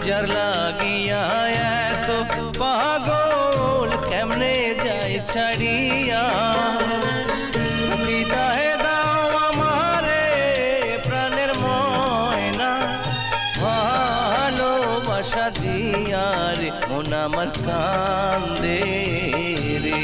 যার লাগিয়া এত পাগল কেমনে যায় ছাড়িয়া। বিদায় দাও আমারে প্রাণের ময়না, ভালোবাসা দিয়া রে মন আমার কান্দে রে।